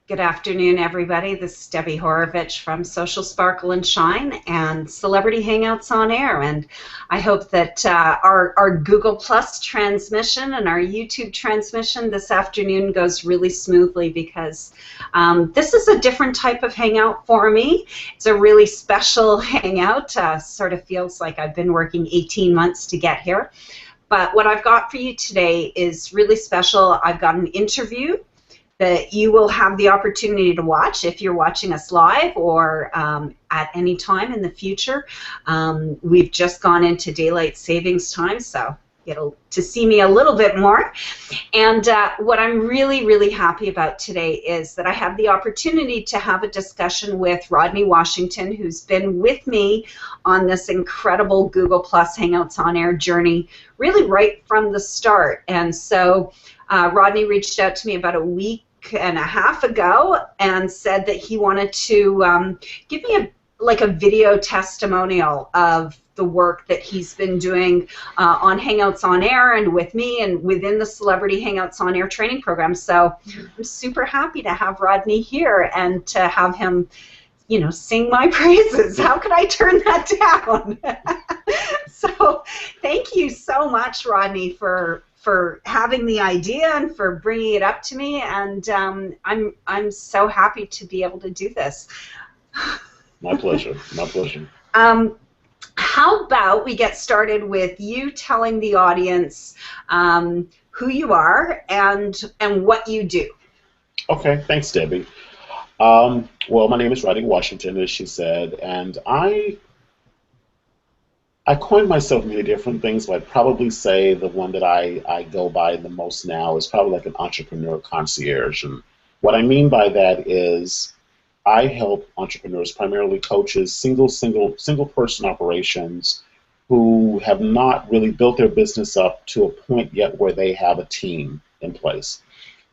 Good afternoon, everybody. This is Debbie Horovitch from Social Sparkle and Shine and Celebrity Hangouts on Air. And I hope that our Google Plus transmission and our YouTube transmission this afternoon goes really smoothly because this is a different type of hangout for me. It's a really special hangout. Sort of feels like I've been working 18 months to get here. But what I've got for you today is really special. I've got an interview that you will have the opportunity to watch if you're watching us live or at any time in the future. We've just gone into daylight savings time, so get to see me a little bit more. And what I'm really, really happy about today is that I have the opportunity to have a discussion with Rodney Washington, who's been with me on this incredible Google Plus Hangouts on Air journey really right from the start. And so Rodney reached out to me about a week and a half ago and said that he wanted to give me a video testimonial of the work that he's been doing on Hangouts on Air and with me and within the Celebrity Hangouts on Air training program. So I'm super happy to have Rodney here and to have him, you know, sing my praises. How could I turn that down? So thank you so much, Rodney, for having the idea and for bringing it up to me, and I'm so happy to be able to do this. My pleasure. My pleasure. How about we get started with you telling the audience who you are and what you do? Okay, thanks, Debbie. Well, my name is Rodney Washington, as she said, and I coined myself many different things, but I'd probably say the one that I go by the most now is probably like an entrepreneur concierge. And what I mean by that is I help entrepreneurs, primarily coaches, single person operations who have not really built their business up to a point yet where they have a team in place.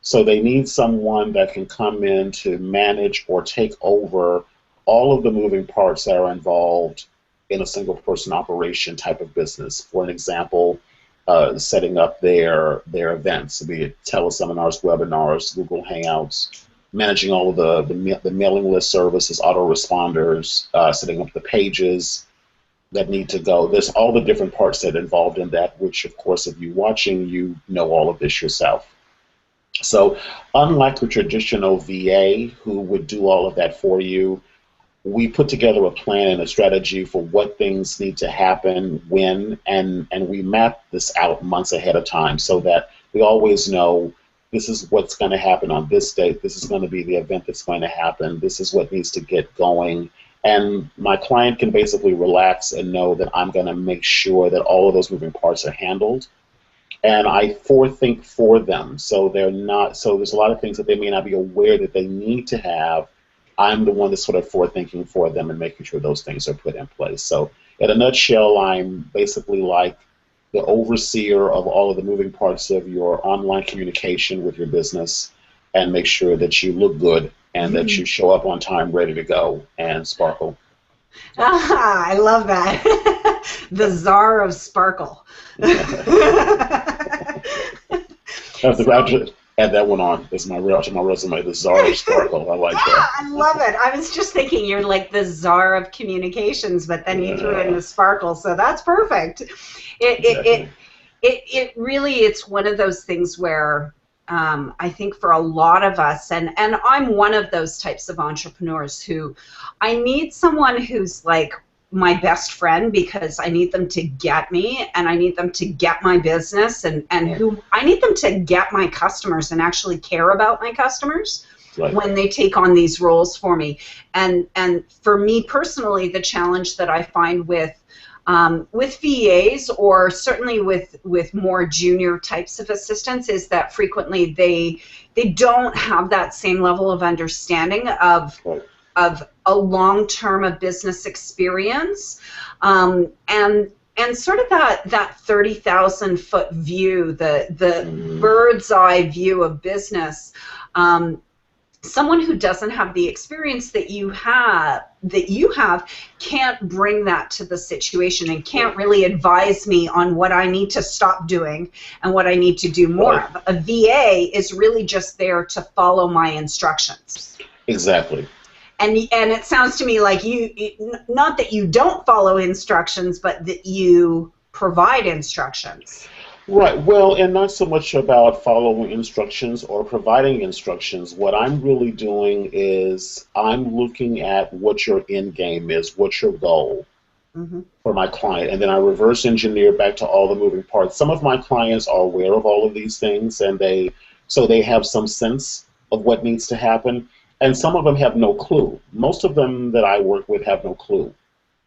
So they need someone that can come in to manage or take over all of the moving parts that are involved in a single person operation type of business. For an example, setting up their events, be it teleseminars, webinars, Google Hangouts, managing all of the mailing list services, autoresponders, setting up the pages that need to go. There's all the different parts that are involved in that, which of course if you're watching, you know all of this yourself. So unlike the traditional VA who would do all of that for you, we put together a plan and a strategy for what things need to happen, when, and we map this out months ahead of time so that we always know this is what's going to happen on this date, this is going to be the event that's going to happen, this is what needs to get going, and my client can basically relax and know that I'm going to make sure that all of those moving parts are handled. And I forethink for them, so they're not, so there's a lot of things that they may not be aware that they need to have. I'm the one that's sort of forethinking for them and making sure those things are put in place. So in a nutshell, I'm basically like the overseer of all of the moving parts of your online communication with your business and make sure that you look good and that you show up on time ready to go and sparkle. Ah, I love that. The czar of sparkle. Add that one on. It's my resume, the czar of sparkle. I like that. I love it. I was just thinking you're like the czar of communications, but then you threw in the sparkle, so that's perfect. It really, it's one of those things where I think for a lot of us, and I'm one of those types of entrepreneurs who I need someone who's like my best friend because I need them to get me and I need them to get my business and who I need them to get my customers and actually care about my customers when they take on these roles for me. And for me personally, the challenge that I find with VAs or certainly with more junior types of assistants is that frequently they don't have that same level of understanding of a long-term of business experience, and sort of that 30,000-foot view, the bird's eye view of business. someone who doesn't have the experience that you have can't bring that to the situation and can't really advise me on what I need to stop doing and what I need to do more of. A VA is really just there to follow my instructions. Exactly. And it sounds to me like not that you don't follow instructions, but that you provide instructions. Right. Well, and not so much about following instructions or providing instructions. What I'm really doing is I'm looking at what your end game is, what's your goal for my client, and then I reverse engineer back to all the moving parts. Some of my clients are aware of all of these things, and they have some sense of what needs to happen, and some of them have no clue. Most of them that I work with have no clue.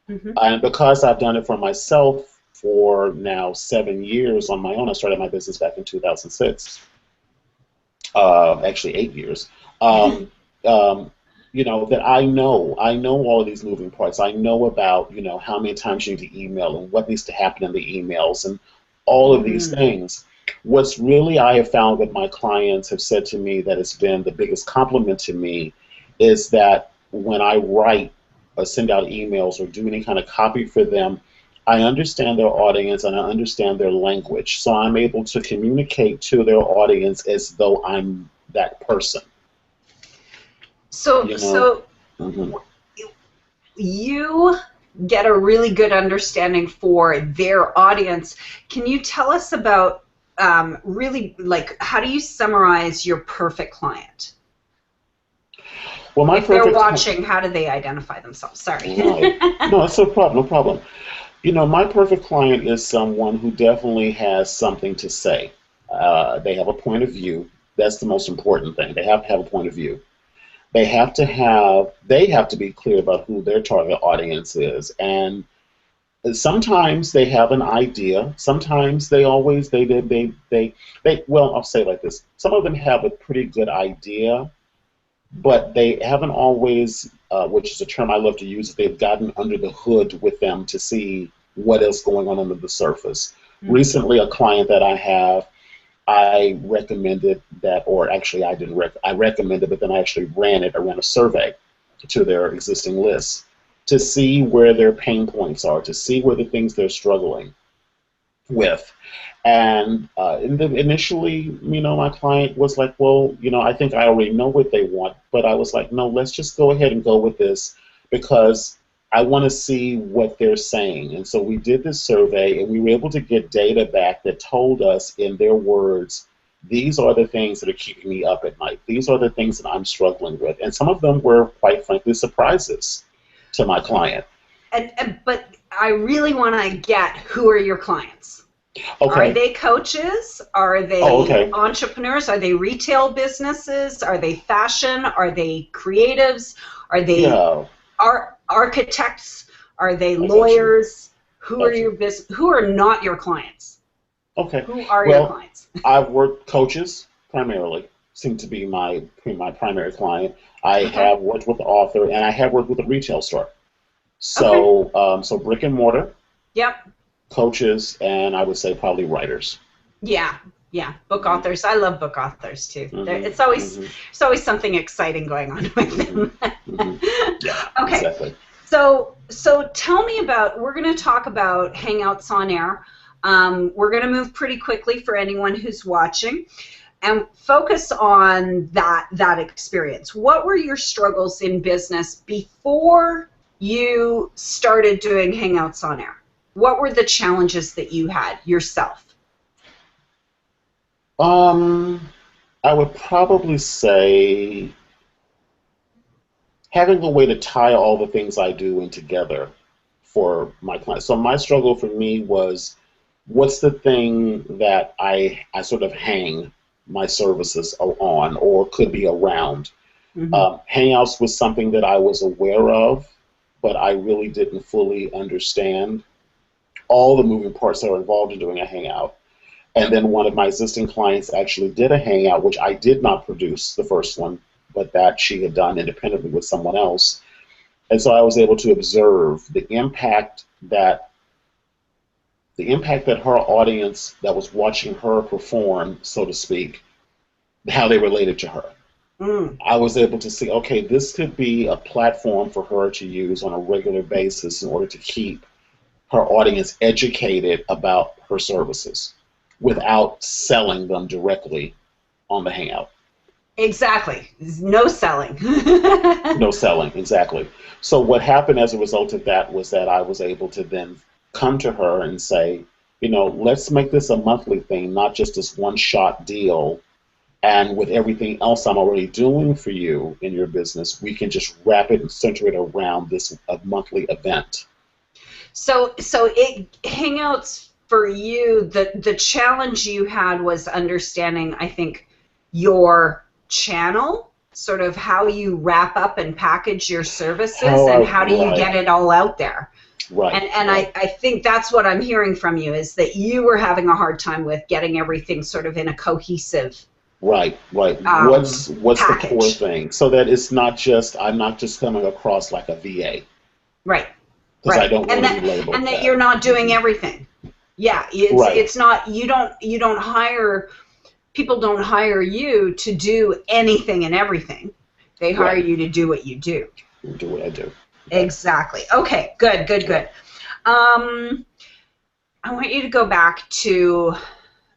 And because I've done it for myself for now 7 years on my own. I started my business back in 2006. Actually 8 years. You know, that I know all of these moving parts. I know about, you know, how many times you need to email and what needs to happen in the emails and all of these things. What's really I have found what my clients have said to me that has been the biggest compliment to me is that when I write or send out emails or do any kind of copy for them, I understand their audience and I understand their language. So I'm able to communicate to their audience as though I'm that person. So, you get a really good understanding for their audience. Can you tell us about really, like, how do you summarize your perfect client? Well, if they're watching, how do they identify themselves? Sorry. Right. No, it's no problem. No problem. You know, my perfect client is someone who definitely has something to say. They have a point of view. That's the most important thing. They have to have a point of view. They have to be clear about who their target audience is. And sometimes they have an idea. Sometimes well, I'll say it like this. Some of them have a pretty good idea, but they haven't always, which is a term I love to use, they've gotten under the hood with them to see what is going on under the surface. Recently, a client that I have, I recommended that, or actually I didn't I recommended, but then I actually ran a survey to their existing list to see where their pain points are, to see where the things they're struggling with. And initially, you know, my client was like, well, you know, I think I already know what they want, but I was like, no, let's just go ahead and go with this because I want to see what they're saying. And so we did this survey and we were able to get data back that told us in their words, these are the things that are keeping me up at night. These are the things that I'm struggling with. And some of them were, quite frankly, surprises to my client. But I really want to get, who are your clients? Okay. Are they coaches? Are they entrepreneurs? Are they retail businesses? Are they fashion? Are they creatives? Are they architects? Are they lawyers? Who are your Who are not your clients? Okay. Who are your clients? I've worked coaches primarily. Seem to be my primary client. I have worked with the author, and I have worked with a retail store. So, so brick and mortar. Yep. Coaches, and I would say probably writers. Yeah, book authors. I love book authors too. It's always something exciting going on with them. Yeah, okay. Exactly. So tell me about. We're going to talk about Hangouts on Air. We're going to move pretty quickly for anyone who's watching, and focus on that experience. What were your struggles in business before you started doing Hangouts on Air? What were the challenges that you had yourself? I would probably say having a way to tie all the things I do in together for my clients. So my struggle for me was, what's the thing that I sort of hang my services on or could be around? Hangouts was something that I was aware of, but I really didn't fully understand all the moving parts that are involved in doing a Hangout. And then one of my existing clients actually did a Hangout, which I did not produce, the first one, but that she had done independently with someone else. And so I was able to observe the impact that her audience that was watching her perform, so to speak, how they related to her. I was able to see, okay, this could be a platform for her to use on a regular basis in order to keep her audience educated about her services without selling them directly on the Hangout. Exactly. No selling. No selling, exactly. So what happened as a result of that was that I was able to then come to her and say, let's make this a monthly thing, not just this one-shot deal. And with everything else I'm already doing for you in your business, we can just wrap it and center it around this monthly event. So Hangouts for you, the challenge you had was understanding, I think, your channel, sort of how you wrap up and package your services, and how do you get it all out there. Right. And I think that's what I'm hearing from you, is that you were having a hard time with getting everything sort of in a cohesive Right. What's package. The core thing? So that it's not just, I'm not just coming across like a VA. Right. Because I don't want to be labeled and that you're not doing everything. Yeah, it's not, you don't hire, people don't hire you to do anything and everything. They hire you to do what you do. Do what I do. Exactly. Okay, good. I want you to go back to,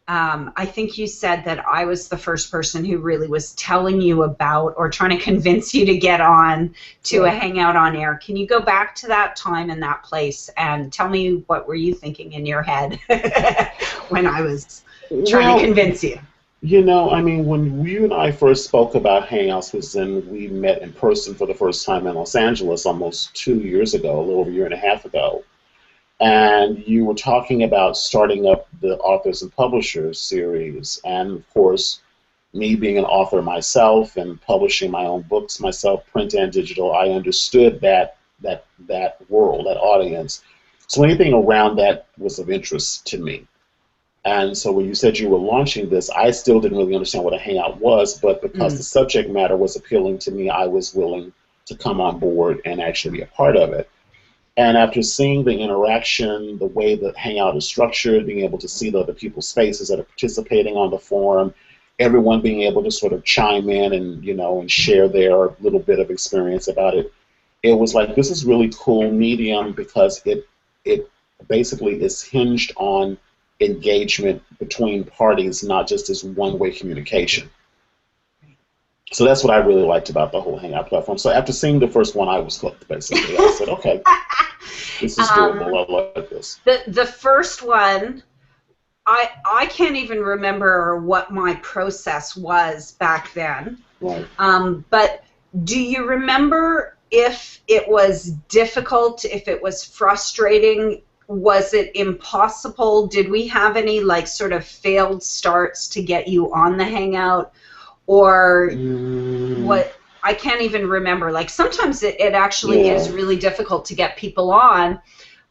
I think you said that I was the first person who really was telling you about, or trying to convince you to get on to a Hangout on Air. Can you go back to that time and that place and tell me, what were you thinking in your head when I was trying to convince you? When you and I first spoke about Hangouts was when we met in person for the first time in Los Angeles almost 2 years ago, a little over a year and a half ago. And you were talking about starting up the Authors and Publishers series. And, of course, me being an author myself and publishing my own books myself, print and digital, I understood that world, that audience. So anything around that was of interest to me. And so when you said you were launching this, I still didn't really understand what a Hangout was, but because the subject matter was appealing to me, I was willing to come on board and actually be a part of it. And after seeing the interaction, the way the Hangout is structured, being able to see the other people's faces that are participating on the forum, everyone being able to sort of chime in and, and share their little bit of experience about it, it was like, this is really cool medium, because it basically is hinged on engagement between parties, not just this one-way communication. So that's what I really liked about the whole Hangout platform. So after seeing the first one, I was hooked, basically. I said, okay, this is doable. I like this. The first one, I can't even remember what my process was back then. Right. But do you remember if it was difficult, if it was frustrating? Was it impossible? Did we have any sort of failed starts to get you on the Hangout? Or what? I can't even remember. Sometimes it actually is really difficult to get people on,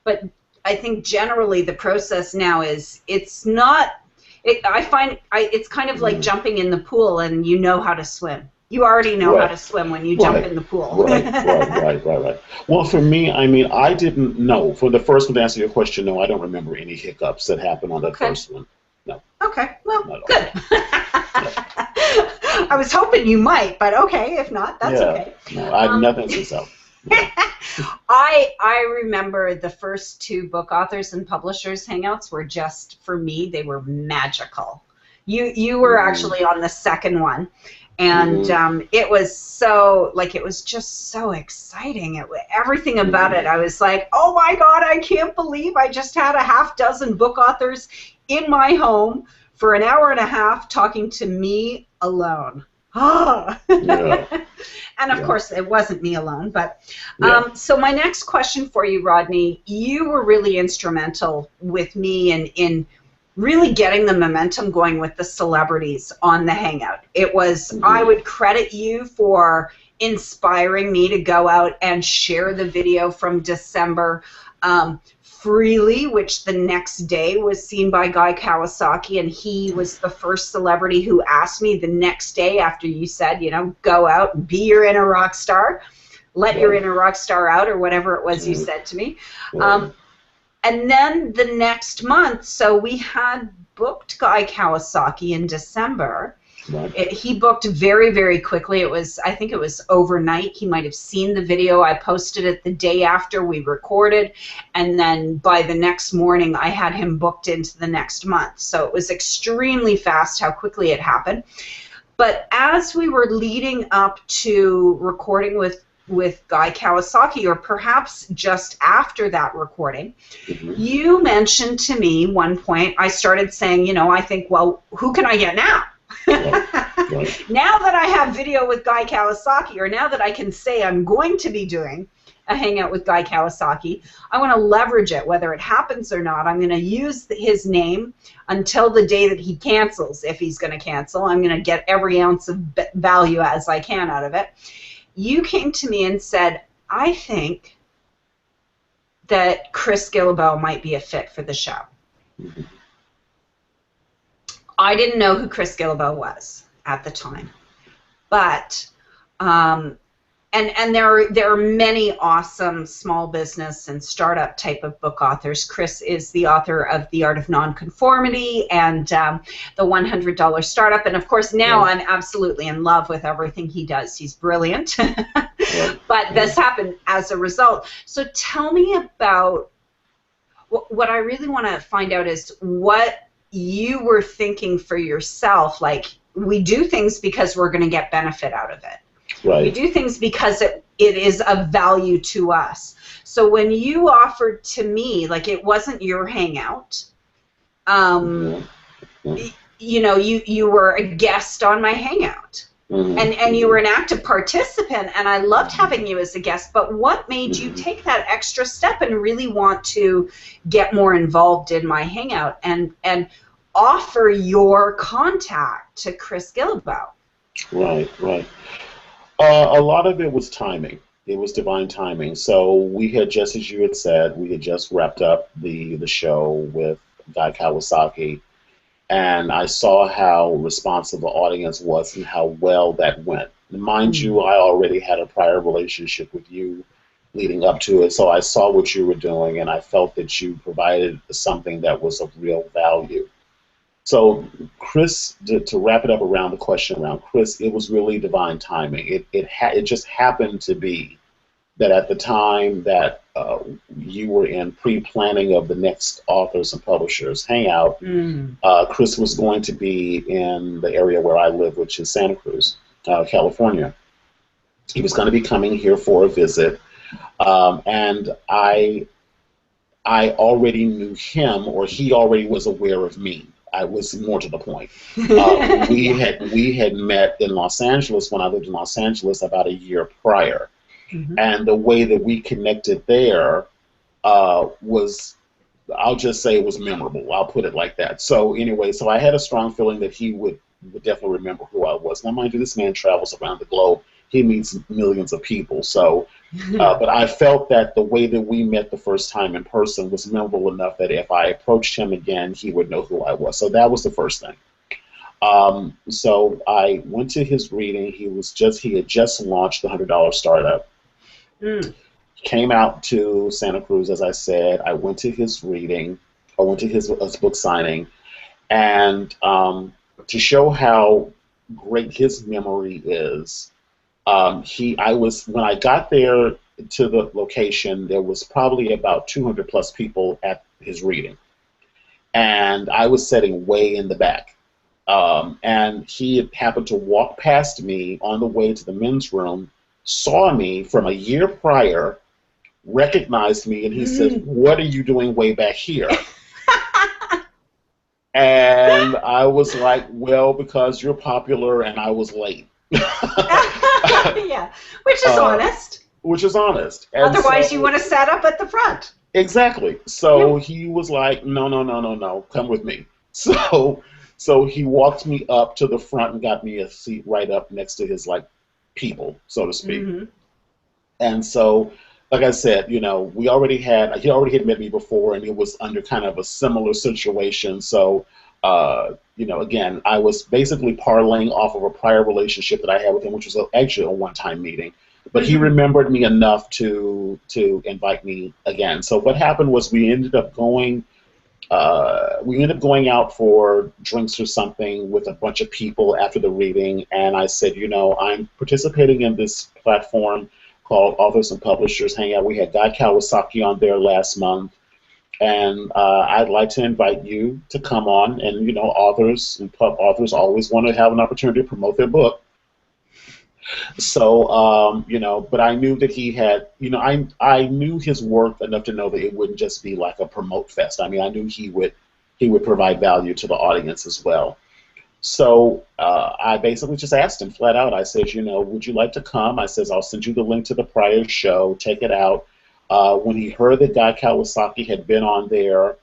but I think generally the process now is, it's not, I find it's kind of like jumping in the pool and you know how to swim. You already know how to swim when you jump in the pool. Right. Well, for me, I didn't know. For the first one, to answer your question, no, I don't remember any hiccups that happened on that first one. No. Okay, well, good. I was hoping you might, but okay, if not, that's okay. No, I have nothing to say. I remember the first 2 book authors and publishers Hangouts were just, for me, they were magical. You were actually on the second one. And it was so, it was just so exciting. Everything about it, I was like, oh my God, I can't believe I just had a half dozen book authors in my home for an hour and a half talking to me alone. And of course, it wasn't me alone. But so my next question for you, Rodney, you were really instrumental with me in really getting the momentum going with the celebrities on the Hangout. It was, I would credit you for inspiring me to go out and share the video from December freely, which the next day was seen by Guy Kawasaki, and he was the first celebrity who asked me the next day after you said, go out and be your inner rock star, let your inner rock star out, or whatever it was you said to me. And then the next month, so we had booked Guy Kawasaki in December, Right. He booked very, very quickly. I think it was overnight. He might have seen the video. I posted it the day after we recorded, and then by the next morning, I had him booked into the next month. So it was extremely fast how quickly it happened. But as we were leading up to recording with Guy Kawasaki, or perhaps just after that recording, you mentioned to me one point, I started saying, I think, well, who can I get now? Right. Now that I have video with Guy Kawasaki, or now that I can say I'm going to be doing a hangout with Guy Kawasaki, I want to leverage it, whether it happens or not. I'm going to use his name until the day that he cancels, if he's going to cancel. I'm going to get every ounce of value as I can out of it. You came to me and said, I think that Chris Guillebeau might be a fit for the show. Mm-hmm. I didn't know who Chris Guillebeau was at the time, but and there are many awesome small business and startup type of book authors. Chris is the author of The Art of Nonconformity and the $100 Startup, and of course now I'm absolutely in love with everything he does. He's brilliant, but this happened as a result. So tell me about what I really want to find out is what you were thinking for yourself. Like, we do things because we're going to get benefit out of it. Right. We do things because it is of value to us. So when you offered to me, like, it wasn't your hangout, you were a guest on my hangout. And you were an active participant, and I loved having you as a guest, but what made you take that extra step and really want to get more involved in my hangout and offer your contact to Chris Guillebeau? Right. A lot of it was timing. It was divine timing. So we had just, as you had said, we had just wrapped up the show with Guy Kawasaki, and I saw how responsive the audience was and how well that went. Mind you, I already had a prior relationship with you leading up to it, so I saw what you were doing, and I felt that you provided something that was of real value. So Chris, to wrap it up around the question around Chris, it was really divine timing. It just happened to be that at the time that you were in pre-planning of the next authors and publishers hangout, Chris was going to be in the area where I live, which is Santa Cruz, California. He was going to be coming here for a visit, and I already knew him, or he already was aware of me. I was more to the point. We had met in Los Angeles when I lived in Los Angeles about a year prior. And the way that we connected there was, I'll just say it was memorable. I'll put it like that. So anyway, so I had a strong feeling that he would definitely remember who I was. Now, mind you, this man travels around the globe. He meets millions of people. So, but I felt that the way that we met the first time in person was memorable enough that if I approached him again, he would know who I was. So that was the first thing. So I went to his reading. He had just launched the $100 Startup. Came out to Santa Cruz, as I said. I went to his reading. I went to his book signing, and to show how great his memory is, when I got there to the location, there was probably about 200 plus people at his reading, and I was sitting way in the back. And he had happened to walk past me on the way to the men's room, saw me from a year prior, recognized me, and he said, "What are you doing way back here?" And I was like, "Well, because you're popular and I was late." Yeah, which is honest. Which is honest. And otherwise, you would have sat up at the front. Exactly. So he was like, no, come with me. So he walked me up to the front and got me a seat right up next to his people, so to speak. And so, like I said, he already had met me before, and it was under kind of a similar situation. So, again, I was basically parlaying off of a prior relationship that I had with him, which was actually a one-time meeting. But he remembered me enough to invite me again. So what happened was we ended up going we ended up going out for drinks or something with a bunch of people after the reading, and I said, you know, I'm participating in this platform called Authors and Publishers Hangout. We had Guy Kawasaki on there last month, and I'd like to invite you to come on. And you know, authors always want to have an opportunity to promote their book. So, you know, but I knew that he had, you know, I knew his work enough to know that it wouldn't just be like a promote fest. I mean, I knew he would provide value to the audience as well. So I basically just asked him flat out. I said, you know, would you like to come? I says, I'll send you the link to the prior show. Take it out. When he heard that Guy Kawasaki had been on there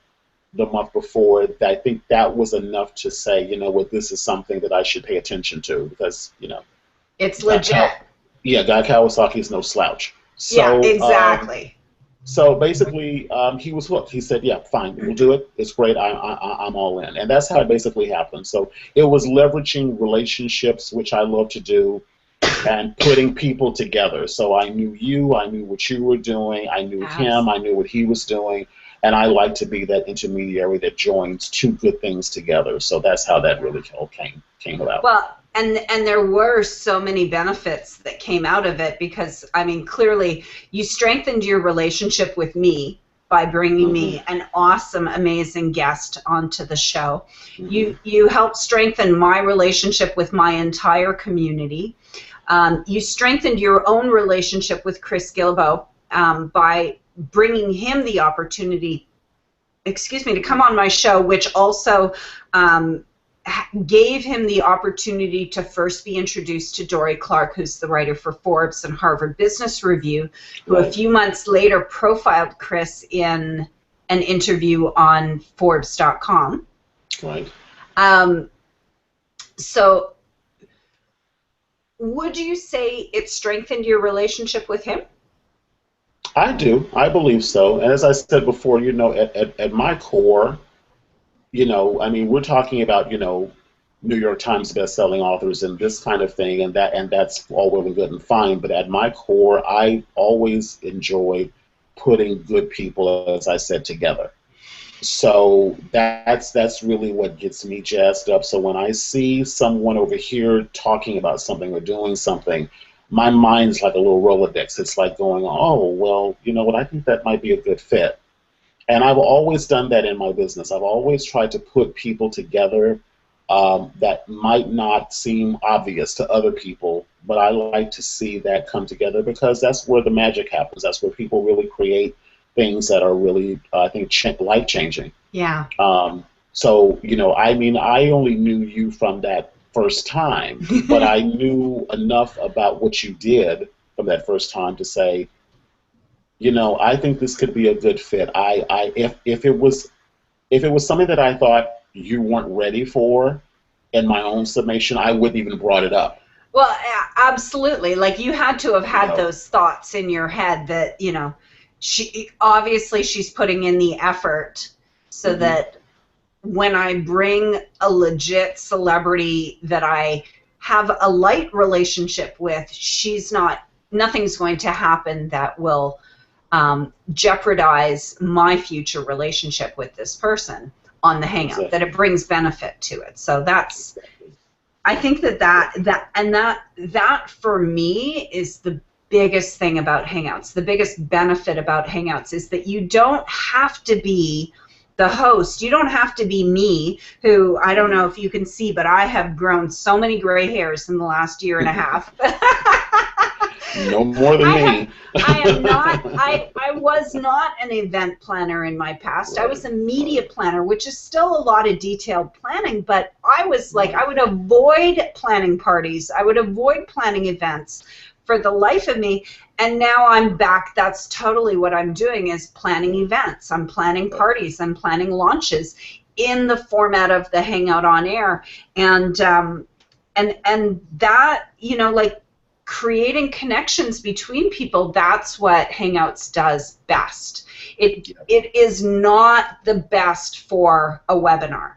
the month before, I think that was enough to say, you know what, this is something that I should pay attention to because, you know, it's legit. Guy Kawasaki is no slouch. So, yeah, exactly. So basically, he was hooked. He said, yeah, fine, we'll do it. It's great. I'm all in. And that's how it basically happened. So it was leveraging relationships, which I love to do, and putting people together. So I knew you. I knew what you were doing. I knew him. I knew what he was doing. And I like to be that intermediary that joins two good things together. So that's how that really all came about. Well, and there were so many benefits that came out of it because, I mean, clearly you strengthened your relationship with me by bringing me an awesome, amazing guest onto the show. You helped strengthen my relationship with my entire community. You strengthened your own relationship with Chris Gilbo by bringing him the opportunity, to come on my show, which also gave him the opportunity to first be introduced to Dory Clark, who's the writer for Forbes and Harvard Business Review, who a few months later profiled Chris in an interview on Forbes.com. Right. So would you say it strengthened your relationship with him? I do. I believe so. And as I said before, you know, at my core, you know, I mean, we're talking about, you know, New York Times best-selling authors and this kind of thing, and that's all well and good and fine. But at my core, I always enjoy putting good people, as I said, together. So that's really what gets me jazzed up. So when I see someone over here talking about something or doing something, my mind's like a little Rolodex. It's like going, oh, well, you know what? I think that might be a good fit. And I've always done that in my business. I've always tried to put people together that might not seem obvious to other people, but I like to see that come together because that's where the magic happens. That's where people really create things that are really, I think, life-changing. Yeah. So, you know, I mean, I only knew you from that first time, but I knew enough about what you did from that first time to say, you know, I think this could be a good fit. If it was something that I thought you weren't ready for in my own submission, I wouldn't even brought it up. Well, absolutely. Like you had to have had those thoughts in your head that, you know, she's putting in the effort so that when I bring a legit celebrity that I have a light relationship with, nothing's going to happen that will jeopardize my future relationship with this person on the Hangout, that it brings benefit to it. So that's, I think that for me is the biggest thing about Hangouts. The biggest benefit about Hangouts is that you don't have to be the host. You don't have to be me, who, I don't know if you can see, but I have grown so many gray hairs in the last year and a half. No more than me. I was not an event planner in my past. Right. I was a media planner, which is still a lot of detailed planning, but I was like, I would avoid planning parties. I would avoid planning events for the life of me. And now I'm back. That's totally what I'm doing, is planning events. I'm planning parties. I'm planning launches in the format of the Hangout on Air. And that, you know, like, creating connections between people, that's what Hangouts does best. It is not the best for a webinar.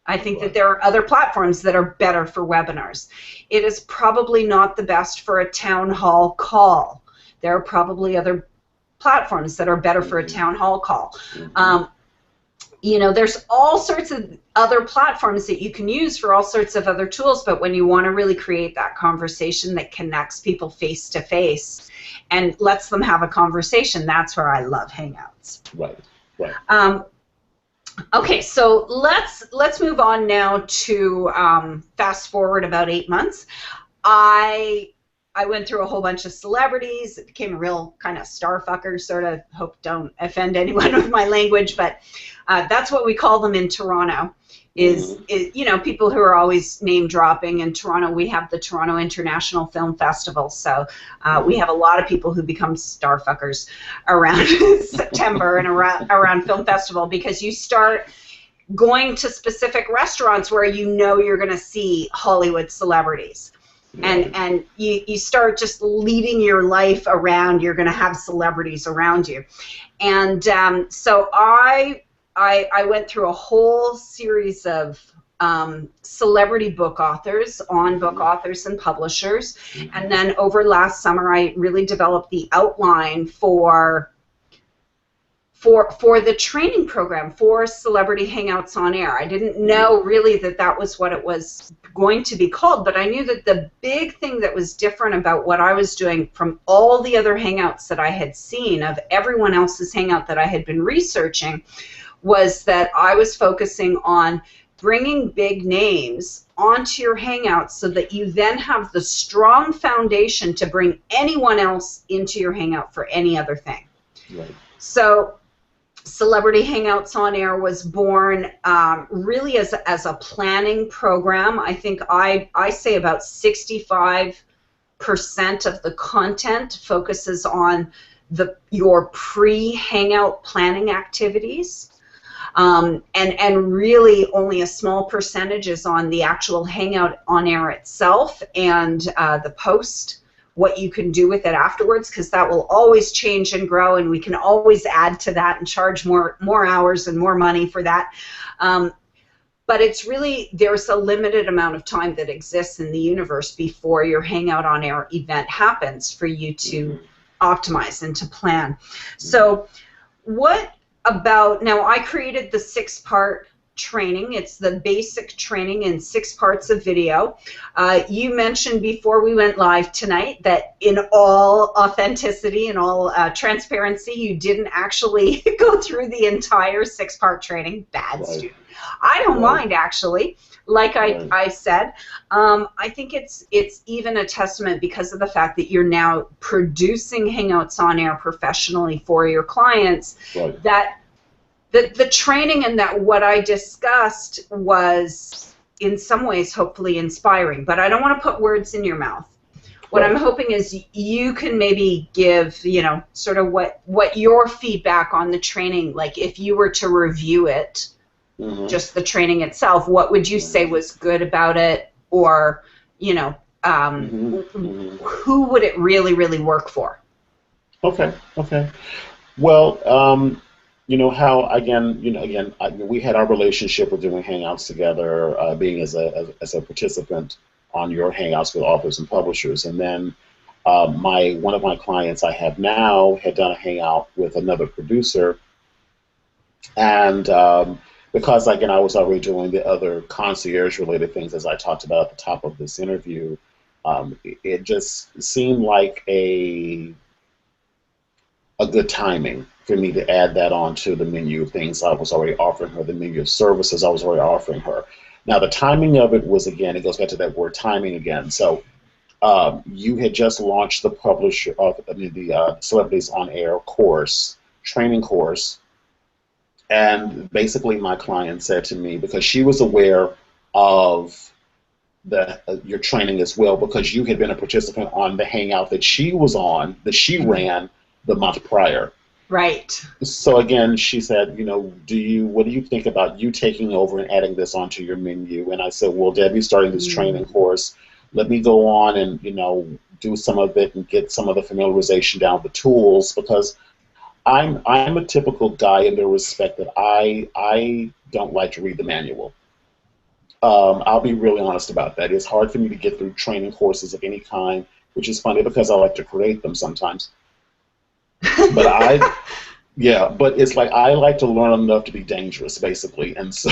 I think that there are other platforms that are better for webinars. It is probably not the best for a town hall call. There are probably other platforms that are better for a town hall call. you know, there's all sorts of other platforms that you can use for all sorts of other tools, but when you want to really create that conversation that connects people face to face and lets them have a conversation, that's where I love Hangouts. Right, right. Okay, so let's move on now to fast forward about 8 months. I went through a whole bunch of celebrities. It became a real kind of starfucker, sort of. Hope don't offend anyone with my language, but that's what we call them in Toronto. Is you know, people who are always name dropping. In Toronto, we have the Toronto International Film Festival, so we have a lot of people who become starfuckers around September and around film festival, because you start going to specific restaurants where you know you're going to see Hollywood celebrities. And you start just leading your life around, you're going to have celebrities around you. And so I went through a whole series of celebrity book authors on book authors and publishers. And then over last summer, I really developed the outline for the training program for Celebrity Hangouts on Air. I didn't know really that that was what it was going to be called, but I knew that the big thing that was different about what I was doing from all the other Hangouts that I had seen, of everyone else's Hangout that I had been researching, was that I was focusing on bringing big names onto your Hangouts so that you then have the strong foundation to bring anyone else into your Hangout for any other thing. Right. So Celebrity Hangouts on Air was born really as a planning program. I think I say about 65% of the content focuses on your pre-Hangout planning activities, and really only a small percentage is on the actual Hangout on Air itself and the post, what you can do with it afterwards, because that will always change and grow, and we can always add to that and charge more hours and more money for that. But it's really, there's a limited amount of time that exists in the universe before your Hangout on Air event happens for you to optimize and to plan. So what about, now I created the 6-part training. It's the basic training in 6 parts of video. You mentioned before we went live tonight that in all authenticity and all transparency, you didn't actually go through the entire 6-part training. Bad student. I don't mind, actually. Like I said, I think it's even a testament, because of the fact that you're now producing Hangouts on Air professionally for your clients, that the training and that what I discussed was in some ways hopefully inspiring. But I don't want to put words in your mouth. What I'm hoping is you can maybe give, you know, sort of what your feedback on the training, like if you were to review it, just the training itself, what would you say was good about it, or, you know, who would it really, really work for? Okay. Well, you know how, again, we had our relationship with doing Hangouts together, being as a participant on your Hangouts with authors and publishers, and then one of my clients I have now had done a Hangout with another producer, and because again I was already doing the other concierge-related things, as I talked about at the top of this interview, it just seemed like a good timing for me to add that onto the menu of things I was already offering her, the menu of services I was already offering her. Now, the timing of it was, again, it goes back to that word timing again. So you had just launched the publisher of the Celebrities on Air course, training course, and basically my client said to me, because she was aware of your training as well, because you had been a participant on the Hangout that she was on, that she ran the month prior. Right. So again, she said, you know, what do you think about you taking over and adding this onto your menu? And I said, well, Debbie's starting this training course. Let me go on and, you know, do some of it and get some of the familiarization down with the tools, because I'm a typical guy in the respect that I don't like to read the manual. I'll be really honest about that. It's hard for me to get through training courses of any kind, which is funny because I like to create them sometimes. But Yeah, but it's like I like to learn enough to be dangerous, basically, and so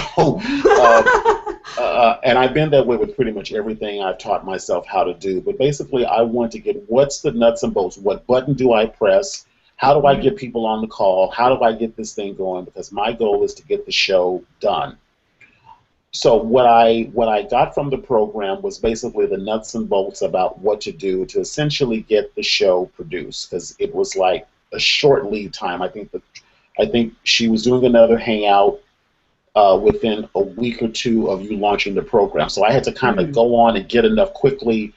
and I've been that way with pretty much everything I've taught myself how to do. But basically, I want to get what's the nuts and bolts. What button do I press? How do I get people on the call? How do I get this thing going? Because my goal is to get the show done. So what I got from the program was basically the nuts and bolts about what to do to essentially get the show produced, because it was like a short lead time. I think she was doing another hangout within a week or two of you launching the program. So I had to kind of go on and get enough quickly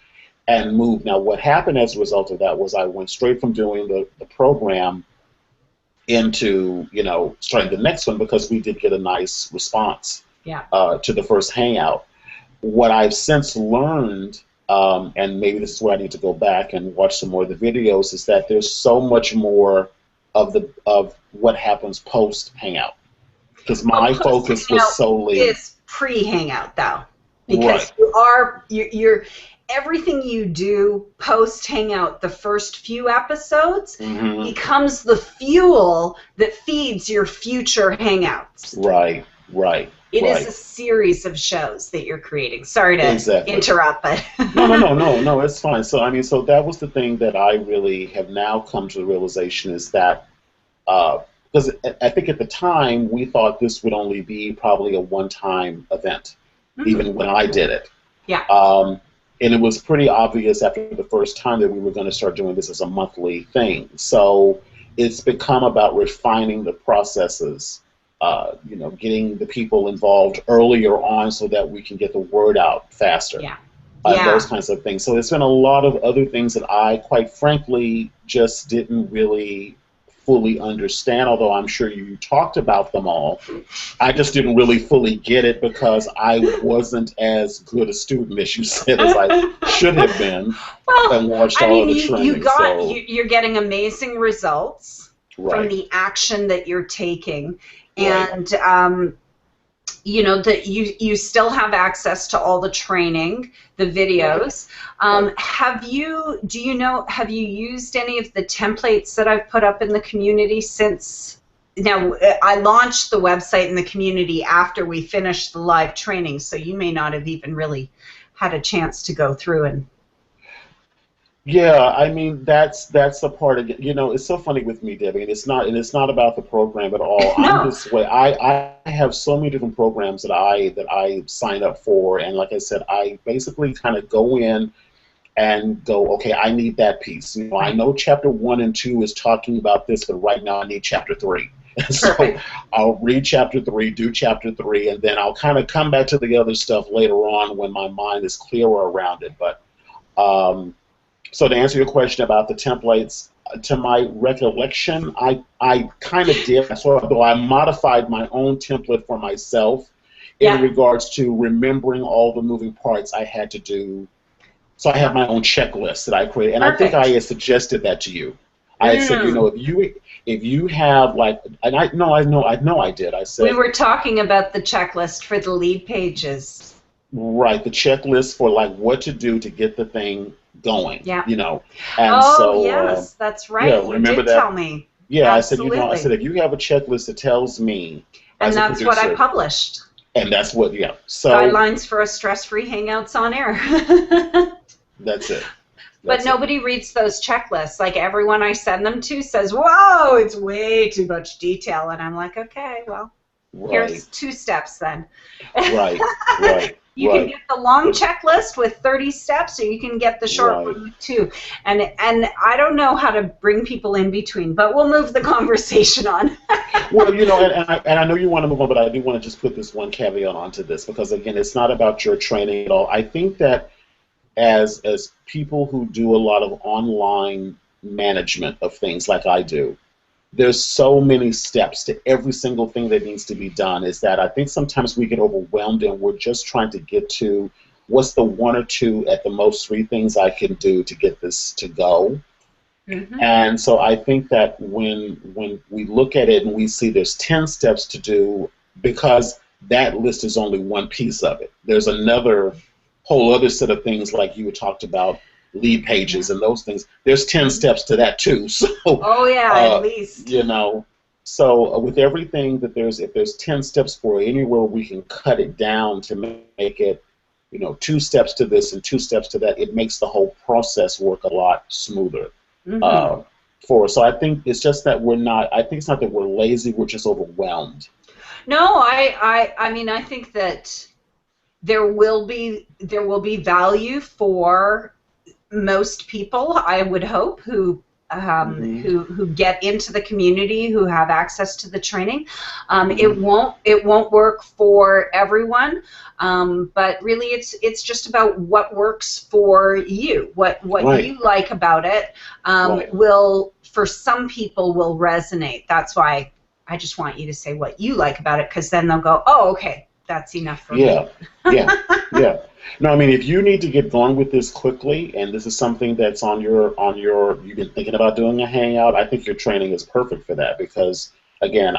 and move. Now, what happened as a result of that was I went straight from doing the program into, starting the next one, because we did get a nice response to the first hangout. What I've since learned, and maybe this is where I need to go back and watch some more of the videos, is that there's so much more of what happens post hangout. Because my focus was solely is pre-hangout, though, because you're everything you do post hangout, the first few episodes becomes the fuel that feeds your future hangouts. Right. It is a series of shows that you're creating. Sorry to interrupt, but no, it's fine. So so that was the thing that I really have now come to the realization is that because I think at the time we thought this would only be probably a one-time event, even when I did it. Yeah. And it was pretty obvious after the first time that we were going to start doing this as a monthly thing. So it's become about refining the processes. Getting the people involved earlier on so that we can get the word out faster. Those kinds of things. So it's been a lot of other things that I, quite frankly, just didn't really fully understand, although I'm sure you talked about them all. I just didn't really fully get it because I wasn't as good a student, as you said, as I should have been. And watched all of the training. You're getting amazing results from the action that you're taking. And that you still have access to all the training, the videos. Have you used any of the templates that I've put up in the community since? Now, I launched the website in the community after we finished the live training, so you may not have even really had a chance to go through and. Yeah, I mean that's the part of it's so funny with me, Debbie, and it's not about the program at all. No. I'm this way. I have so many different programs that I sign up for, and like I said, I basically kind of go in and go, okay, I need that piece. I know chapter 1 and 2 is talking about this, but right now I need chapter 3. So I'll read chapter 3, do chapter 3, and then I'll kind of come back to the other stuff later on when my mind is clearer around it. But so to answer your question about the templates, to my recollection, I kind of did. So although I modified my own template for myself in regards to remembering all the moving parts I had to do. So I have my own checklist that I created, and I think I had suggested that to you. I had said, if you have and I know I did. I said we were talking about the checklist for the lead pages. Right, the checklist for what to do to get the thing going. Yeah. And yes, that's right. Yeah, remember you did tell me. Yeah, Absolutely. I said if you have a checklist that tells me, and that's what I published. And that's what, so guidelines for a stress-free Hangouts on Air. That's it. But nobody reads those checklists. Everyone I send them to says, "Whoa, it's way too much detail," and I'm like, "Okay, well, here's 2 steps then." Right. You can get the long checklist with 30 steps, or you can get the short one with 2. And I don't know how to bring people in between, but we'll move the conversation on. Well, and I know you want to move on, but I do want to just put this one caveat onto this, because again, it's not about your training at all. I think that as people who do a lot of online management of things like I do, there's so many steps to every single thing that needs to be done, is that I think sometimes we get overwhelmed and we're just trying to get to what's the 1 or 2 at the most 3 things I can do to get this to go. And so I think that when we look at it and we see there's 10 steps to do, because that list is only one piece of it. There's another whole other set of things like you had talked about, lead pages and those things. There's 10 steps to that too. So at least. So with everything that if there's 10 steps for it, anywhere we can cut it down to make it, 2 steps to this and 2 steps to that, it makes the whole process work a lot smoother. Mm-hmm. For us. So I think it's just that I think it's not that we're lazy, we're just overwhelmed. No, I mean, I think that there will be value for most people, I would hope, who get into the community, who have access to the training. It won't work for everyone, but really it's just about what works for you, what Right. you like about it. Right. Will, for some people, will resonate. That's why I just want you to say what you like about it, because then they'll go, oh, okay, that's enough for me. Yeah. No, I mean, if you need to get going with this quickly, and this is something that's you've been thinking about doing a hangout, I think your training is perfect for that, because again,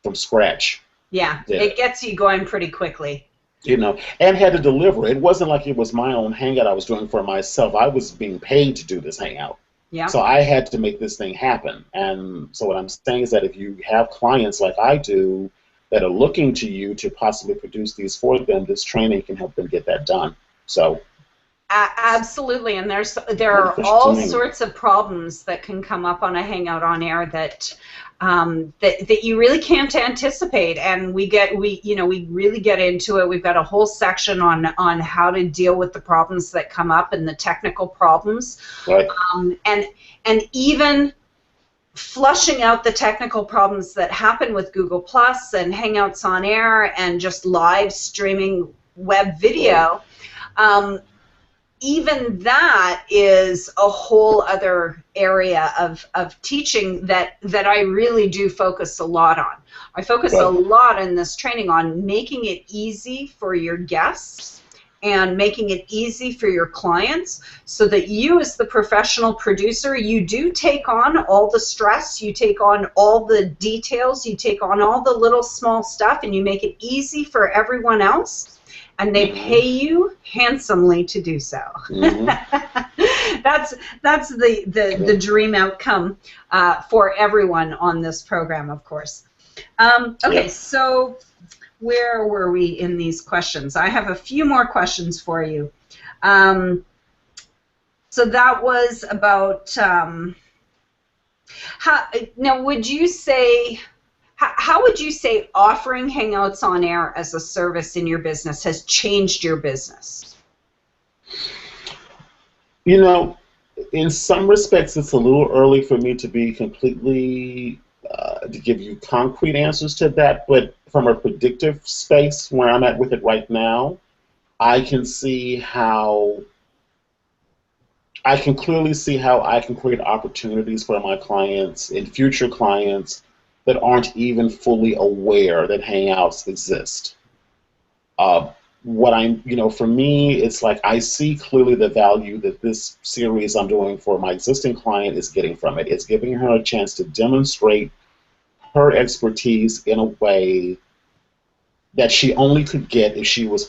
from scratch. Yeah, it gets you going pretty quickly. And had to deliver. It wasn't like it was my own hangout I was doing for myself. I was being paid to do this hangout. Yeah. So I had to make this thing happen. And so what I'm saying is that if you have clients like I do that are looking to you to possibly produce these for them, this training can help them get that done. So absolutely, and there are all sorts of problems that can come up on a Hangout on Air that you really can't anticipate, and we really get into it. We've got a whole section on how to deal with the problems that come up and the technical problems, right. And even flushing out the technical problems that happen with Google Plus and Hangouts on Air and just live streaming web video. Even that is a whole other area of teaching that I really do focus a lot on. I focus a lot in this training on making it easy for your guests and making it easy for your clients, so that you, as the professional producer, you do take on all the stress, you take on all the details, you take on all the little small stuff, and you make it easy for everyone else, and they pay you handsomely to do so. That's the dream outcome for everyone on this program, of course. Okay, so where were we in these questions? I have a few more questions for you. So that was about now would you say, how would you say offering Hangouts on Air as a service in your business has changed your business? In some respects, it's a little early for me to be completely to give you concrete answers to that, but from a predictive space where I'm at with it right now, I can clearly see how I can create opportunities for my clients and future clients that aren't even fully aware that Hangouts exist. For me, it's like I see clearly the value that this series I'm doing for my existing client is getting from it. It's giving her a chance to demonstrate her expertise in a way that she only could get if she was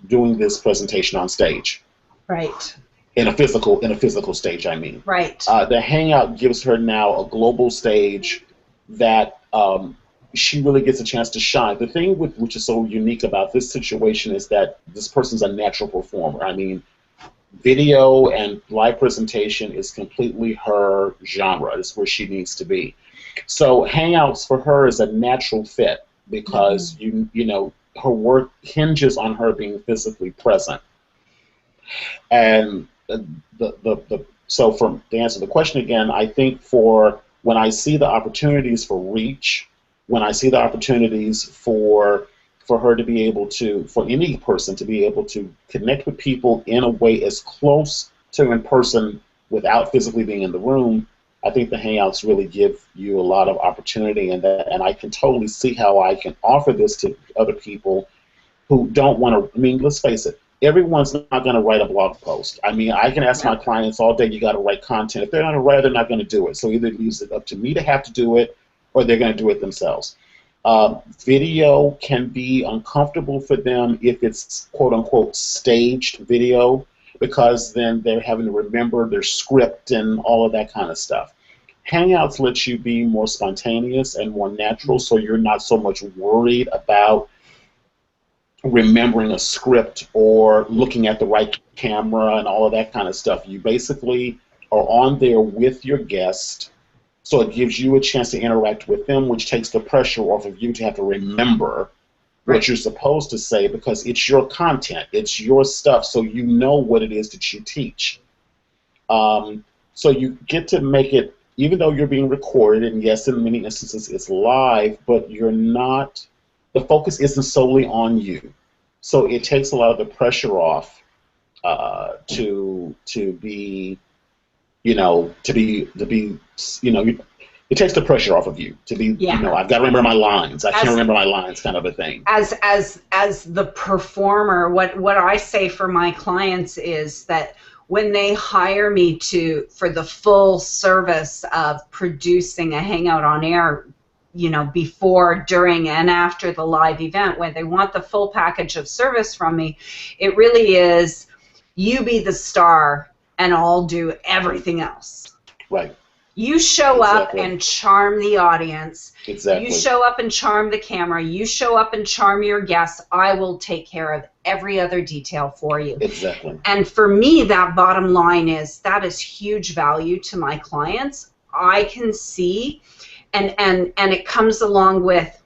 doing this presentation on stage. Right. In a physical stage, I mean. Right. The Hangout gives her now a global stage that she really gets a chance to shine. The thing which is so unique about this situation is that this person's a natural performer. I mean, video and live presentation is completely her genre. It's where she needs to be. So Hangouts for her is a natural fit because her work hinges on her being physically present. And so to answer the question again, I think when I see the opportunities for reach, when I see the opportunities for her to be able to, for any person to be able to connect with people in a way as close to in person without physically being in the room, I think the Hangouts really give you a lot of opportunity, and I can totally see how I can offer this to other people who don't want to. I mean, let's face it, everyone's not going to write a blog post. I mean, I can ask my clients all day, you got to write content. If they're not going to write it, they're not going to do it. So either it leaves it up to me to have to do it, or they're going to do it themselves. Video can be uncomfortable for them if it's quote-unquote staged video, because then they're having to remember their script and all of that kind of stuff. Hangouts lets you be more spontaneous and more natural, so you're not so much worried about remembering a script or looking at the right camera and all of that kind of stuff. You basically are on there with your guest, so it gives you a chance to interact with them, which takes the pressure off of you to have to remember what you're supposed to say, because it's your content, it's your stuff, so you know what it is that you teach. So you get to make it, even though you're being recorded, and yes, in many instances it's live, but you're not, the focus isn't solely on you. So it takes a lot of the pressure off to be, it takes the pressure off of you to be, I've got to remember my lines. I can't remember my lines, kind of a thing. As the performer, what I say for my clients is that when they hire me for the full service of producing a Hangout on air, before, during, and after the live event, when they want the full package of service from me, it really is, you be the star and I'll do everything else. Right. You show up and charm the audience. Exactly. You show up and charm the camera. You show up and charm your guests. I will take care of every other detail for you. Exactly. And for me, that bottom line is that is huge value to my clients. I can see, and it comes along with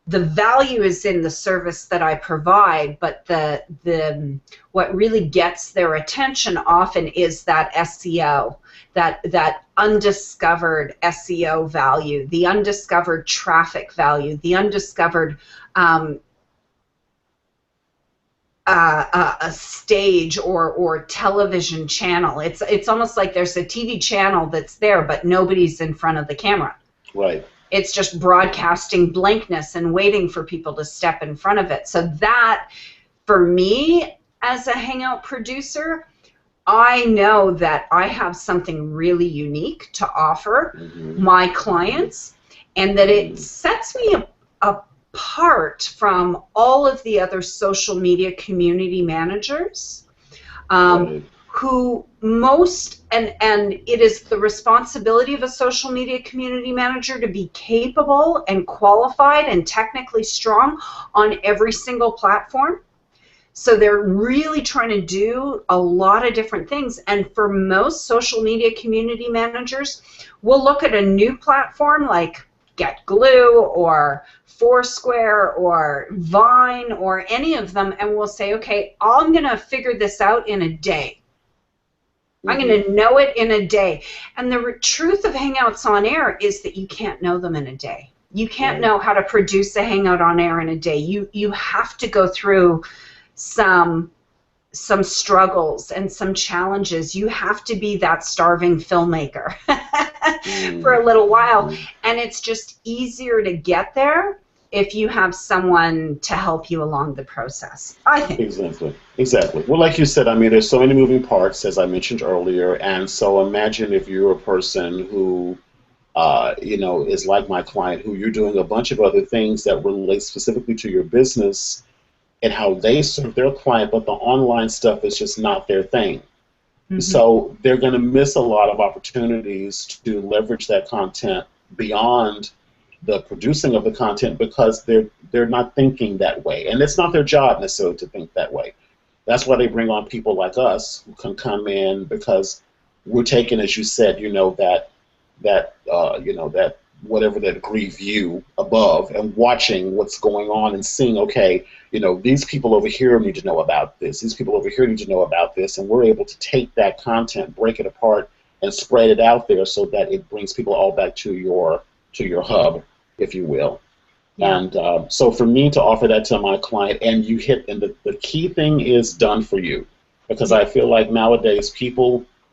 the value is in the service that I provide, but the what really gets their attention often is that SEO. That undiscovered SEO value, the undiscovered traffic value, the undiscovered a stage or television channel. It's almost like there's a TV channel that's there, but nobody's in front of the camera. Right. It's just broadcasting blankness and waiting for people to step in front of it. So that, for me, as a Hangout producer, I know that I have something really unique to offer my clients, and that it sets me apart from all of the other social media community managers who and it is the responsibility of a social media community manager to be capable and qualified and technically strong on every single platform. So they're really trying to do a lot of different things. And for most social media community managers, we'll look at a new platform like GetGlue or Foursquare or Vine or any of them, and we'll say, okay, I'm going to figure this out in a day. I'm going to know it in a day. And the truth of Hangouts on Air is that you can't know them in a day. You can't know how to produce a Hangout on Air in a day. You have to go through some struggles and some challenges. You have to be that starving filmmaker for a little while, and it's just easier to get there if you have someone to help you along the process, I think. Exactly. Well, like you said, I mean, there's so many moving parts, as I mentioned earlier, and so imagine if you're a person who is like my client, who you're doing a bunch of other things that relate specifically to your business and how they serve their client, but the online stuff is just not their thing. So they're going to miss a lot of opportunities to leverage that content beyond the producing of the content, because they're not thinking that way, and it's not their job necessarily to think that way. That's why they bring on people like us who can come in, because we're taking, as you said, that whatever that degree view above and watching what's going on and seeing, okay, these people over here need to know about this, these people over here need to know about this, and we're able to take that content, break it apart, and spread it out there so that it brings people all back to your hub, if you will. And so for me to offer that to my client, and the key thing is done for you, because I feel like nowadays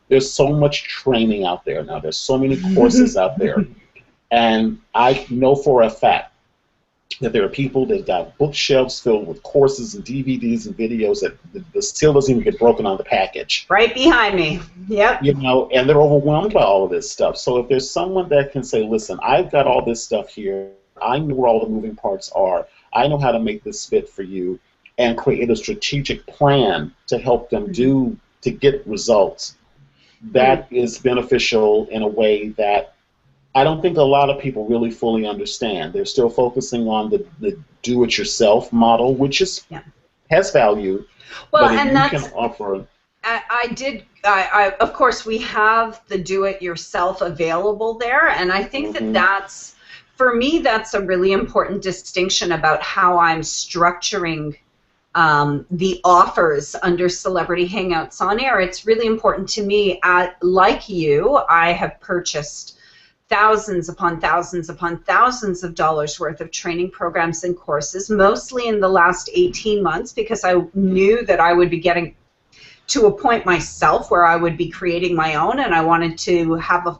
there's so much training out there now, there's so many courses out there. And I know for a fact that there are people that got bookshelves filled with courses and DVDs and videos that still doesn't even get broken on the package. Right behind me. Yep. And they're overwhelmed by all of this stuff. So if there's someone that can say, listen, I've got all this stuff here, I know where all the moving parts are, I know how to make this fit for you, and create a strategic plan to help them to get results, that is beneficial in a way that I don't think a lot of people really fully understand. They're still focusing on the do-it-yourself model, which is has value, Well, but if and you that's, can offer, of course, we have the do-it-yourself available there, and I think that that's, for me, that's a really important distinction about how I'm structuring the offers under Celebrity Hangouts on Air. It's really important to me. Like you, I have purchased thousands upon thousands upon thousands of dollars worth of training programs and courses, mostly in the last 18 months, because I knew that I would be getting to a point myself where I would be creating my own, and I wanted to have a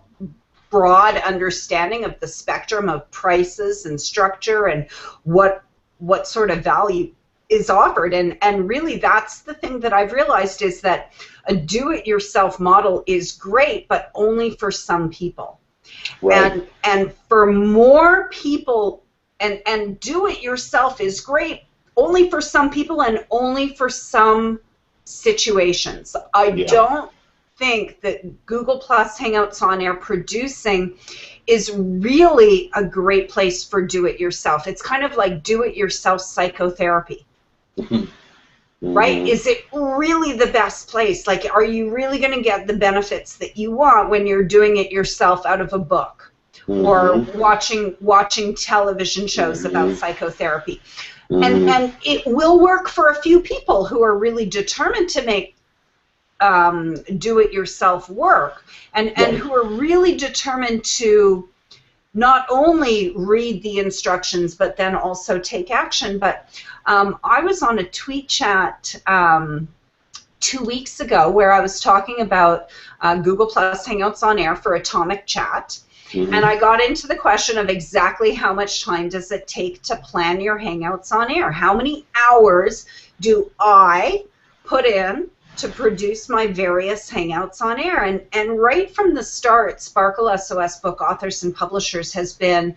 broad understanding of the spectrum of prices and structure and what sort of value is offered. And really, that's the thing that I've realized, is that a do-it-yourself model is great, but only for some people. right? And for more people, and do-it-yourself is great only for some people and only for some situations. I don't think that Google Plus Hangouts on Air producing is really a great place for do-it-yourself. It's kind of like do-it-yourself psychotherapy. Right? Is it really the best place? Like, are you really going to get the benefits that you want when you're doing it yourself out of a book or watching television shows about psychotherapy? And it will work for a few people who are really determined to make do-it-yourself work, and who are really determined to not only read the instructions but then also take action. But I was on a tweet chat 2 weeks ago where I was talking about Google Plus Hangouts on Air for Atomic Chat, and I got into the question of exactly how much time does it take to plan your Hangouts on Air? How many hours do I put in to produce my various Hangouts on Air? And right from the start, Sparkle SOS Book Authors and Publishers has been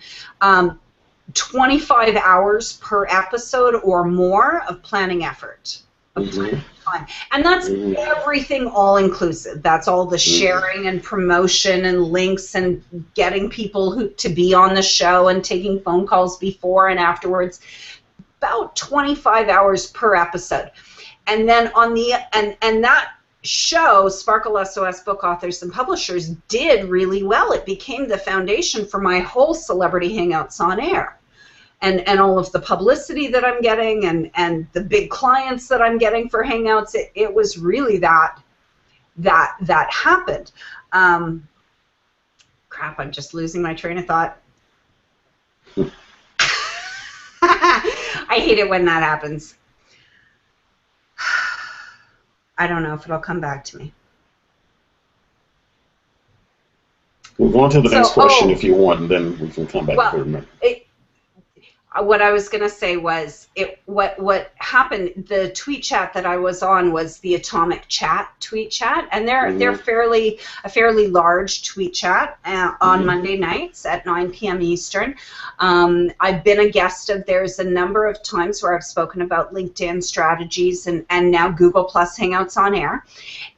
25 hours per episode or more of planning effort. And that's everything all inclusive. That's all the sharing and promotion and links and getting people to be on the show and taking phone calls before and afterwards. About 25 hours per episode. And then on the and that show, Sparkle SOS Book Authors and Publishers, did really well. It became the foundation for my whole Celebrity Hangouts on Air. And all of the publicity that I'm getting and the big clients that I'm getting for Hangouts, it was really that happened. Crap, I'm just losing my train of thought. I hate it when that happens. I don't know if it'll come back to me. We'll go on to the next question if you want, and then we can come back to it. What I was going to say was, what happened, the tweet chat that I was on was the Atomic Chat tweet chat, and they're a fairly large tweet chat on Monday nights at 9 p.m. Eastern. I've been a guest of theirs a number of times where I've spoken about LinkedIn strategies and now Google Plus Hangouts on Air.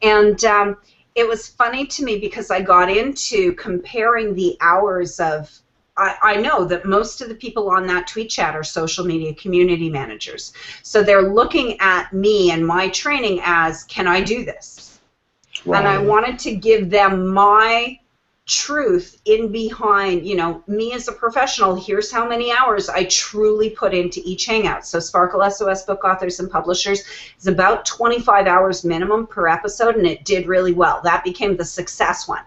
And it was funny to me because I got into comparing the hours of, I know that most of the people on that tweet chat are social media community managers. So they're looking at me and my training as, can I do this? Right. And I wanted to give them my truth in behind, me as a professional. Here's how many hours I truly put into each Hangout. So Sparkle SOS Book Authors and Publishers is about 25 hours minimum per episode, and it did really well. That became the success one.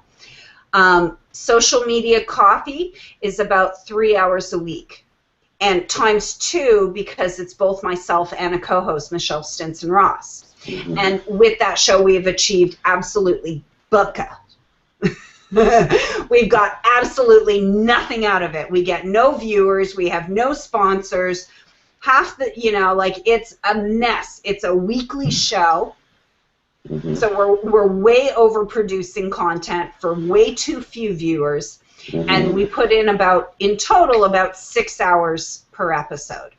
Social Media Coffee is about 3 hours a week, and times 2 because it's both myself and a co-host, Michelle Stinson-Ross. And with that show, we have achieved absolutely bucka. We've got absolutely nothing out of it. We get no viewers. We have no sponsors. Half the, it's a mess. It's a weekly show. So we're way overproducing content for way too few viewers, and we put in in total about 6 hours per episode.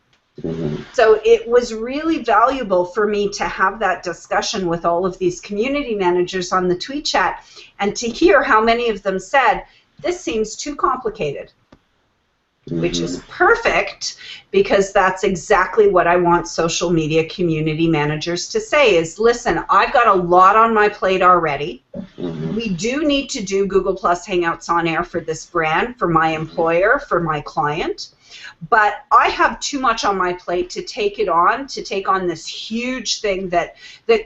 So it was really valuable for me to have that discussion with all of these community managers on the tweet chat and to hear how many of them said, this seems too complicated. Which is perfect, because that's exactly what I want social media community managers to say is, listen, I've got a lot on my plate already. We do need to do Google Plus Hangouts on Air for this brand, for my employer, for my client. But I have too much on my plate to take on this huge thing that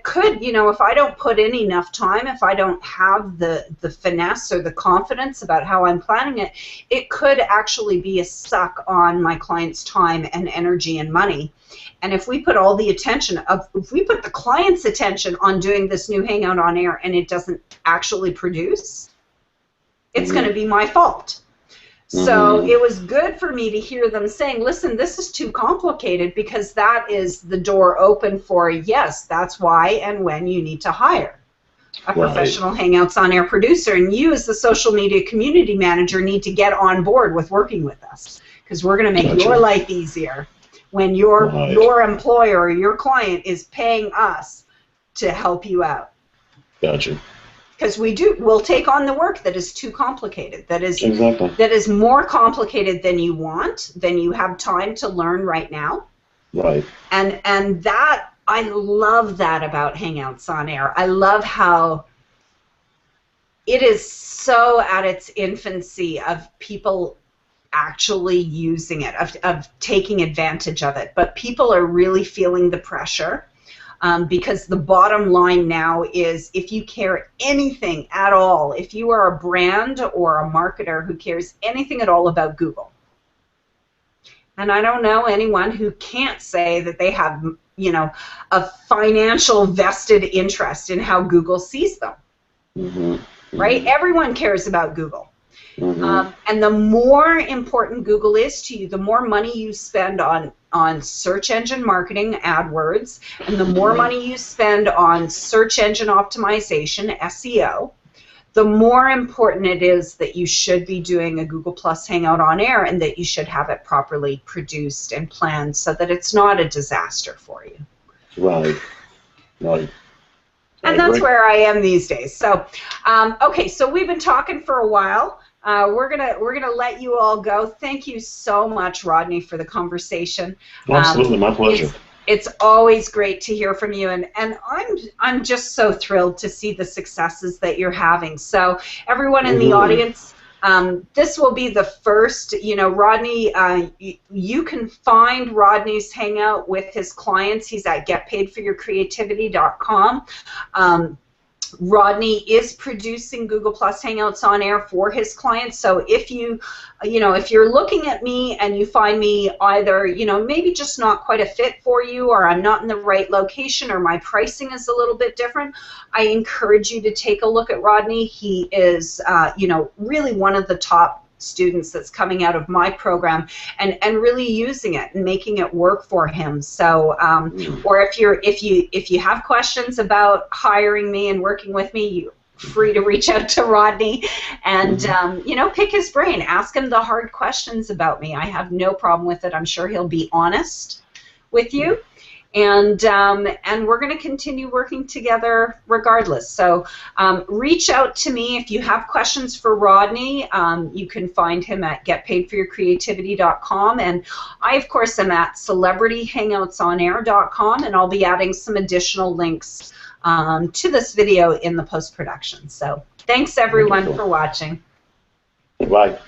could, you know, if I don't put in enough time, if I don't have the finesse or the confidence about how I'm planning it, it could actually be a suck on my client's time and energy and money. And if we put all the attention if we put the client's attention on doing this new Hangout on Air and it doesn't actually produce, it's going to be my fault. So it was good for me to hear them saying, listen, this is too complicated, because that is the door open for, yes, that's why and when you need to hire a professional Hangouts on Air producer. And you as the social media community manager need to get on board with working with us, because we're going to make your life easier when your employer or your client is paying us to help you out. Gotcha. Because we'll take on the work that is too complicated, that is more complicated than you want, than you have time to learn right now. Right. And that, I love that about Hangouts on Air. I love how it is so at its infancy of people actually using it, of taking advantage of it. But people are really feeling the pressure. Because the bottom line now is, if you care anything at all, if you are a brand or a marketer who cares anything at all about Google, and I don't know anyone who can't say that they have, you know, a financial vested interest in how Google sees them, right? Everyone cares about Google. And the more important Google is to you, the more money you spend on search engine marketing, AdWords, and the more money you spend on search engine optimization, SEO, the more important it is that you should be doing a Google Plus Hangout on Air, and that you should have it properly produced and planned so that it's not a disaster for you. Right. Right. And that's where I am these days. So, okay, so we've been talking for a while. We're gonna let you all go. Thank you so much, Rodney, for the conversation. Absolutely, my pleasure. It's always great to hear from you, and I'm just so thrilled to see the successes that you're having. So everyone in the audience, this will be the first. You know, Rodney, you can find Rodney's Hangout with his clients. He's at getpaidforyourcreativity.com. Rodney is producing Google Plus Hangouts on Air for his clients. So if if you're looking at me and you find me either, maybe just not quite a fit for you, or I'm not in the right location, or my pricing is a little bit different, I encourage you to take a look at Rodney. He is, really one of the top students that's coming out of my program, and really using it and making it work for him. So or if you have questions about hiring me and working with me, you're free to reach out to Rodney and pick his brain, ask him the hard questions about me. I have no problem with it. I'm sure he'll be honest with you. And we're going to continue working together regardless. So reach out to me if you have questions for Rodney. You can find him at getpaidforyourcreativity.com. And I, of course, am at celebrityhangoutsonair.com, and I'll be adding some additional links to this video in the post-production. So thanks, everyone, for watching. Bye.